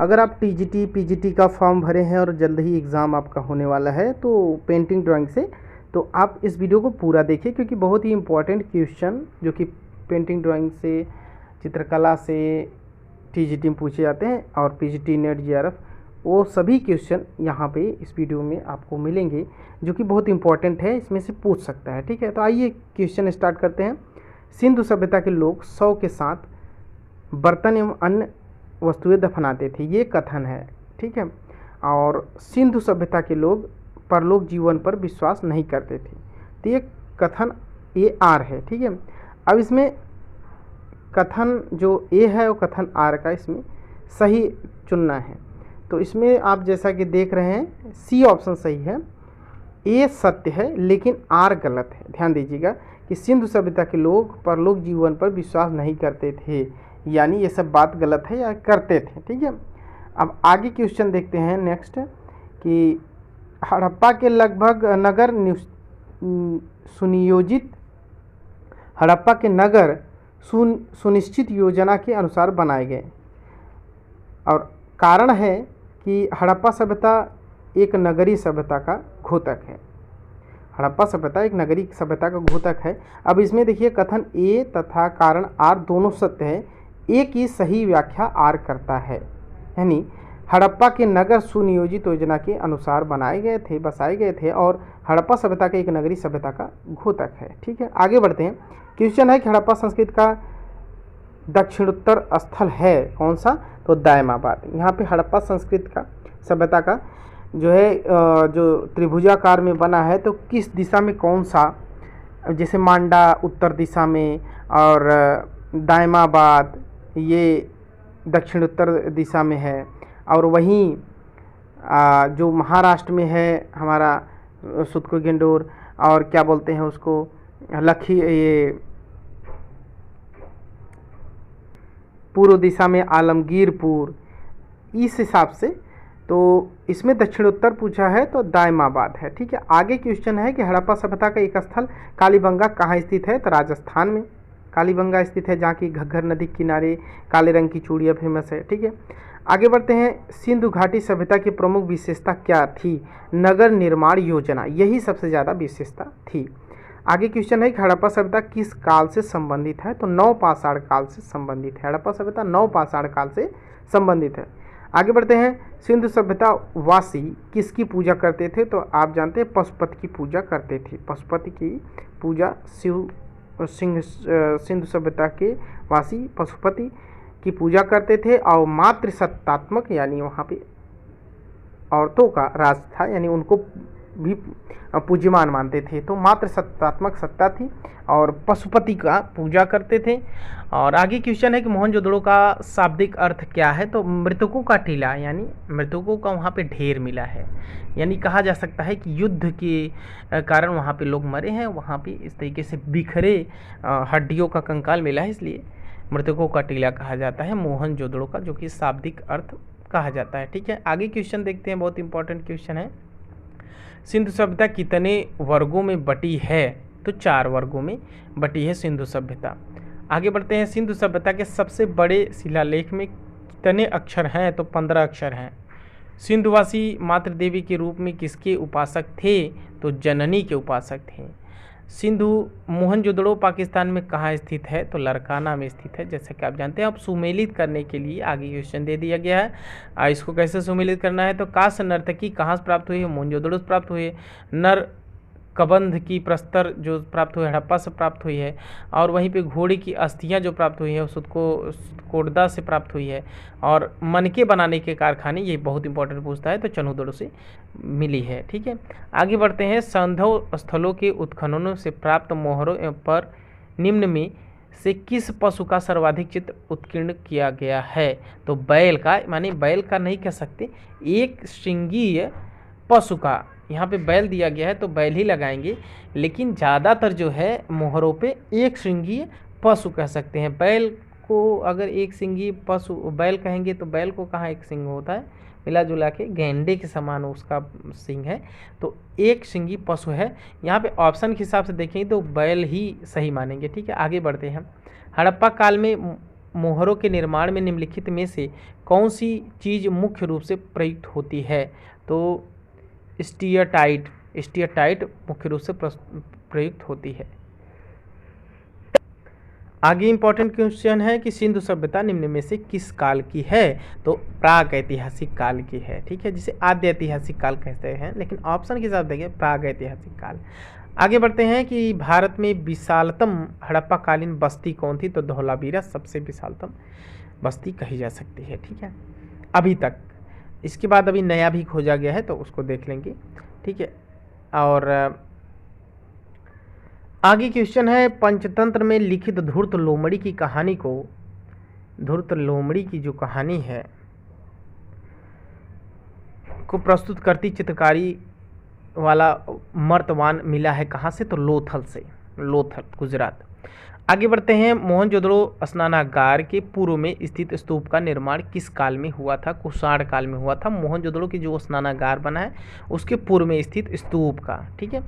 अगर आप TGT PGT का फॉर्म भरे हैं और जल्द ही एग्ज़ाम आपका होने वाला है तो पेंटिंग ड्राइंग से, तो आप इस वीडियो को पूरा देखिए, क्योंकि बहुत ही इंपॉर्टेंट क्वेश्चन जो कि पेंटिंग ड्राइंग से, चित्रकला से टीजीटी में पूछे जाते हैं और पीजीटी नेट जीआरएफ, वो सभी क्वेश्चन यहाँ पे इस वीडियो में आपको मिलेंगे जो कि बहुत इंपॉर्टेंट है, इसमें से पूछ सकता है। ठीक है, तो आइए क्वेश्चन स्टार्ट करते हैं। सिंधु सभ्यता के लोग शव के साथ बर्तन एवं अन्य वस्तुएं दफनाते थे, ये कथन है। ठीक है, और सिंधु सभ्यता के लोग परलोक जीवन पर विश्वास नहीं करते थे, तो ये कथन ए आर है। ठीक है, अब इसमें कथन जो ए है वो कथन आर का इसमें सही चुनना है। तो इसमें आप जैसा कि देख रहे हैं सी ऑप्शन सही है, ए सत्य है लेकिन आर गलत है। ध्यान दीजिएगा कि सिंधु सभ्यता के लोग परलोक जीवन पर विश्वास नहीं करते थे, यानी ये सब बात गलत है या करते थे। ठीक है, अब आगे क्वेश्चन देखते हैं नेक्स्ट कि हड़प्पा के लगभग नगर सुनियोजित हड़प्पा के नगर सुनिश्चित योजना के अनुसार बनाए गए, और कारण है कि हड़प्पा सभ्यता एक नगरीय सभ्यता का घोतक है। हड़प्पा सभ्यता एक नगरीय सभ्यता का घोतक है। अब इसमें देखिए कथन ए तथा कारण आर दोनों सत्य है, ए की सही व्याख्या आर करता है, यानी हड़प्पा के नगर सुनियोजित योजना के अनुसार बसाए गए थे और हड़प्पा सभ्यता के एक नगरीय सभ्यता का घोतक है। ठीक है, आगे बढ़ते हैं। क्वेश्चन है कि हड़प्पा संस्कृति का दक्षिणोत्तर स्थल है कौन सा, तो दायमाबाद। यहाँ पे हड़प्पा संस्कृति का सभ्यता का जो है जो त्रिभुजाकार में बना है, तो किस दिशा में कौन सा, जैसे मांडा उत्तर दिशा में और दायमाबाद ये दक्षिणोत्तर दिशा में है, और वहीं जो महाराष्ट्र में है हमारा सुतको-गेंडोर, और क्या बोलते हैं उसको ये पूर्व दिशा में आलमगीरपुर, इस हिसाब से तो इसमें दक्षिणोत्तर पूछा है तो दायमाबाद है। ठीक है, आगे क्वेश्चन है कि हड़प्पा सभ्यता का एक स्थल कालीबंगा कहाँ स्थित है, तो राजस्थान में कालीबंगा स्थित है, जहाँ की घग्गर नदी के किनारे काले रंग की चूड़ियाँ फेमस है। ठीक है, आगे बढ़ते हैं। सिंधु घाटी सभ्यता की प्रमुख विशेषता क्या थी, नगर निर्माण योजना, यही सबसे ज़्यादा विशेषता थी। आगे क्वेश्चन है कि हड़प्पा सभ्यता किस काल से संबंधित है, तो नवपाषाण काल से संबंधित है। हड़प्पा सभ्यता नवपाषाण काल से संबंधित है। आगे बढ़ते हैं। सिंधु सभ्यता वासी किसकी पूजा करते थे, तो आप जानते हैं पशुपति की पूजा करते थे। पशुपति की पूजा सिंधु सभ्यता के वासी पशुपति की पूजा करते थे, और मातृसत्तात्मक यानी वहाँ पे औरतों का राज था, यानी उनको भी पूज्यमान मानते थे, तो मातृसत्तात्मक सत्ता थी और पशुपति का पूजा करते थे। और आगे क्वेश्चन है कि मोहनजोदड़ो का शाब्दिक अर्थ क्या है, तो मृतकों का टीला, यानी मृतकों का वहाँ पे ढेर मिला है, यानी कहा जा सकता है कि युद्ध के कारण वहाँ पे लोग मरे हैं, वहाँ पे इस तरीके से बिखरे हड्डियों का कंकाल मिला है, इसलिए मृतकों का टीला कहा जाता है मोहनजोदड़ो का, जो कि शाब्दिक अर्थ कहा जाता है। ठीक है, आगे क्वेश्चन देखते हैं, बहुत इंपॉर्टेंट क्वेश्चन है। सिंधु सभ्यता कितने वर्गों में बटी है, तो 4 वर्गों में बटी है सिंधु सभ्यता। आगे बढ़ते हैं। सिंधु सभ्यता के सबसे बड़े शिलालेख में कितने अक्षर हैं, तो 15 अक्षर हैं। सिंधुवासी मातृ देवी के रूप में किसके उपासक थे, तो जननी के उपासक थे। सिंधु मोहनजोदड़ो पाकिस्तान में कहाँ स्थित है, तो लरकाना में स्थित है, जैसा कि आप जानते हैं। अब सुमेलित करने के लिए आगे क्वेश्चन दे दिया गया है, इसको कैसे सुमेलित करना है, तो कांस्य नर्तकी कहाँ से प्राप्त हुई है, मोहनजोदड़ो से प्राप्त हुई है। नर कबंध की प्रस्तर जो प्राप्त हुई है हड़प्पा से प्राप्त हुई है, और वहीं पे घोड़े की अस्थियां जो प्राप्त हुई है उसको कोटदा से प्राप्त हुई है, और मनके बनाने के कारखाने, ये बहुत इंपॉर्टेंट पूछता है, तो चनूदड़ो से मिली है। ठीक है, आगे बढ़ते हैं। संधव स्थलों के उत्खननों से प्राप्त मोहरों पर निम्न में से किस पशु का सर्वाधिक चित्र उत्कीर्ण किया गया है, तो बैल का, माने बैल का नहीं कह सकते, एक श्रृंगीय पशु का, यहाँ पे बैल दिया गया है तो बैल ही लगाएंगे, लेकिन ज़्यादातर जो है मोहरों पे एक श्रृंगीय पशु कह सकते हैं। बैल को अगर एक श्रृंगीय पशु बैल कहेंगे तो बैल को कहाँ एक सिंग होता है, मिला जुला के गेंडे के समान उसका सिंग है, तो एक श्रृंगी पशु है। यहाँ पे ऑप्शन के हिसाब से देखेंगे तो बैल ही सही मानेंगे। ठीक है, आगे बढ़ते हैं। हड़प्पा काल में मोहरों के निर्माण में निम्नलिखित में से कौन सी चीज़ मुख्य रूप से प्रयुक्त होती है? तो स्टीयरटाइट मुख्य रूप से प्रयुक्त होती है। आगे इंपॉर्टेंट क्वेश्चन है कि सिंधु सभ्यता निम्न में से किस काल की है? तो प्राग ऐतिहासिक काल की है, ठीक है, जिसे आद्य ऐतिहासिक काल कहते हैं, लेकिन ऑप्शन के हिसाब देखिए प्राग ऐतिहासिक काल। आगे बढ़ते हैं कि भारत में विशालतम हड़प्पा कालीन बस्ती कौन थी? तो धौलावीरा सबसे विशालतम बस्ती कही जा सकती है, ठीक है, अभी तक। इसके बाद अभी नया भी खोजा गया है तो उसको देख लेंगे, ठीक है। और आगे क्वेश्चन है, पंचतंत्र में लिखित धूर्त लोमड़ी की कहानी को, धूर्त लोमड़ी की जो कहानी है को प्रस्तुत करती चित्रकारी वाला मर्तवान मिला है कहाँ से? तो लोथल से, लोथल गुजरात। आगे बढ़ते हैं, मोहनजोदड़ो स्नानागार के पूर्व में स्थित स्तूप का निर्माण किस काल में हुआ था? कुषाण काल में हुआ था। मोहनजोदड़ो की जो स्नानागार बना है उसके पूर्व में स्थित स्तूप का, ठीक है।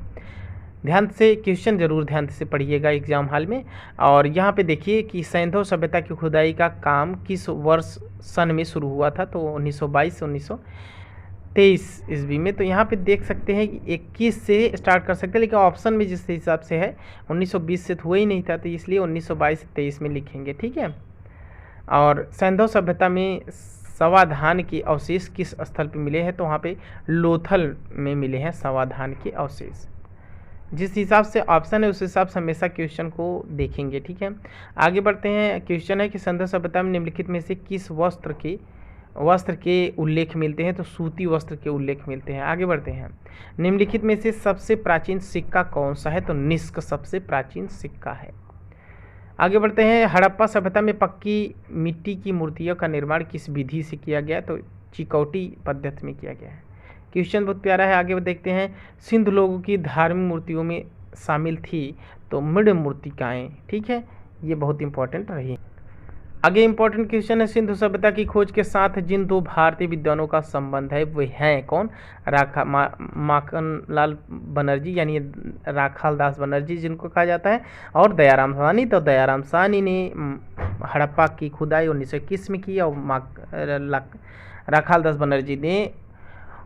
ध्यान से क्वेश्चन जरूर ध्यान से पढ़िएगा एग्जाम हॉल में। और यहाँ पे देखिए कि सैंधव सभ्यता की खुदाई का काम किस वर्ष सन में शुरू हुआ था? तो 1922 से 1923 ईस्वी में। तो यहाँ पे देख सकते हैं कि 21 से स्टार्ट कर सकते हैं, लेकिन ऑप्शन में जिस हिसाब से है 1920 से तो हुआ ही नहीं था, तो इसलिए 1922 से 23 में लिखेंगे, ठीक है। और सैंधव सभ्यता में सवाधान के अवशेष किस स्थल पे मिले हैं? तो वहाँ पे लोथल में मिले हैं सवाधान के अवशेष। जिस हिसाब से ऑप्शन है उस हिसाब से हमेशा क्वेश्चन को देखेंगे, ठीक है। आगे बढ़ते हैं, क्वेश्चन है कि सैंधव सभ्यता में निम्नलिखित में से किस वस्त्र के उल्लेख मिलते हैं? तो सूती वस्त्र के उल्लेख मिलते हैं। आगे बढ़ते हैं, निम्नलिखित में से सबसे प्राचीन सिक्का कौन सा है? तो निष्क सबसे प्राचीन सिक्का है। आगे बढ़ते हैं, हड़प्पा सभ्यता में पक्की मिट्टी की मूर्तियों का निर्माण किस विधि से किया गया? तो चिकौटी पद्धति में किया गया है। क्वेश्चन बहुत प्यारा है। आगे देखते हैं, सिंधु लोगों की धार्मिक मूर्तियों में शामिल थी तो मृद मूर्तिकाएँ, ठीक है, ये बहुत इंपॉर्टेंट रही। आगे इंपॉर्टेंट क्वेश्चन है, सिंधु सभ्यता की खोज के साथ जिन दो भारतीय विद्वानों का संबंध है वे हैं कौन? माखनलाल बनर्जी यानी राखाल दास बनर्जी जिनको कहा जाता है, और दयाराम साहनी। तो दयाराम साहनी ने हड़प्पा की खुदाई 1921 में की और राखाल दास बनर्जी ने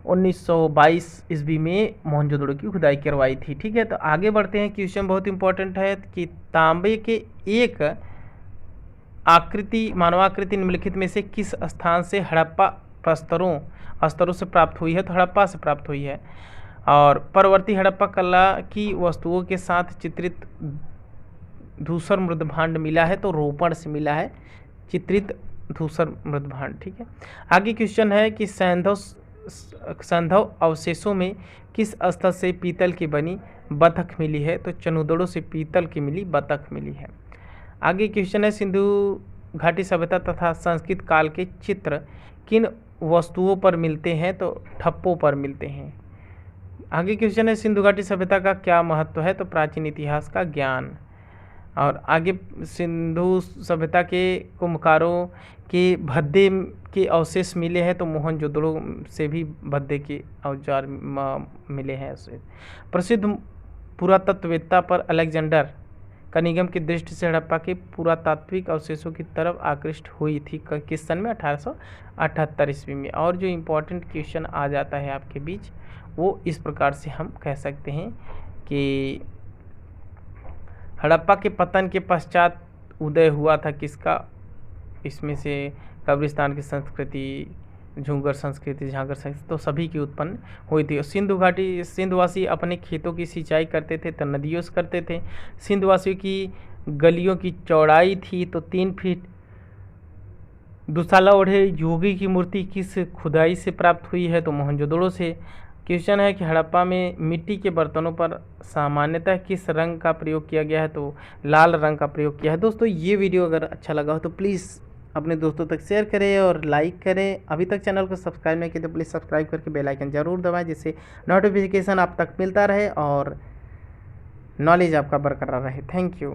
1922 ईस्वी में मोहनजोदड़ो की खुदाई करवाई थी, ठीक है। तो आगे बढ़ते हैं, क्वेश्चन बहुत इंपॉर्टेंट है कि तांबे के एक मानवाकृति निम्नलिखित में से किस स्थान से हड़प्पा स्तरों से प्राप्त हुई है? तो हड़प्पा से प्राप्त हुई है। और परवर्ती हड़प्पा कला की वस्तुओं के साथ चित्रित धूसर मृदभांड मिला है, तो रोपण से मिला है चित्रित धूसर मृदभांड, ठीक है। आगे क्वेश्चन है कि सैंधव अवशेषों में किस स्थल से पीतल की बनी बतख मिली है? तो चनुदड़ों से पीतल की मिली बतख मिली है। आगे क्वेश्चन है, सिंधु घाटी सभ्यता तथा संस्कृत काल के चित्र किन वस्तुओं पर मिलते हैं? तो ठप्पों पर मिलते हैं। आगे क्वेश्चन है, सिंधु घाटी सभ्यता का क्या महत्व है? तो प्राचीन इतिहास का ज्ञान। और आगे सिंधु सभ्यता के कुम्भकारों के भद्दे के अवशेष मिले हैं, तो मोहनजोदड़ो से भी भद्दे के औजार मिले हैं। प्रसिद्ध पुरातत्ववेत्ता पर अलेक्जेंडर कनिंघम की दृष्टि से हड़प्पा के पुरातात्विक अवशेषों की तरफ आकृष्ट हुई थी किस सन में? 1878 ईस्वी में। और जो इम्पोर्टेंट क्वेश्चन आ जाता है आपके बीच वो इस प्रकार से हम कह सकते हैं कि हड़प्पा के पतन के पश्चात उदय हुआ था किसका? इसमें से कब्रिस्तान की संस्कृति, झूंगर संस्कृति, झांगर संस्कृति, तो सभी की उत्पन्न हुई थी। सिंधुवासी अपने खेतों की सिंचाई करते थे तो नदियों से करते थे। सिंधुवासियों की गलियों की चौड़ाई थी तो 3 फीट। दुशाला ओढ़े योगी की मूर्ति किस खुदाई से प्राप्त हुई है? तो मोहनजोदड़ो से। क्वेश्चन है कि हड़प्पा में मिट्टी के बर्तनों पर सामान्यतः किस रंग का प्रयोग किया गया है? तो लाल रंग का प्रयोग किया है। दोस्तों ये वीडियो अगर अच्छा लगा हो तो प्लीज़ अपने दोस्तों तक शेयर करें और लाइक करें। अभी तक चैनल को सब्सक्राइब नहीं किया तो प्लीज़ सब्सक्राइब करके बेल आइकन ज़रूर दबाएं, जिससे नोटिफिकेशन आप तक मिलता रहे और नॉलेज आपका बरकरार रहे। Thank you.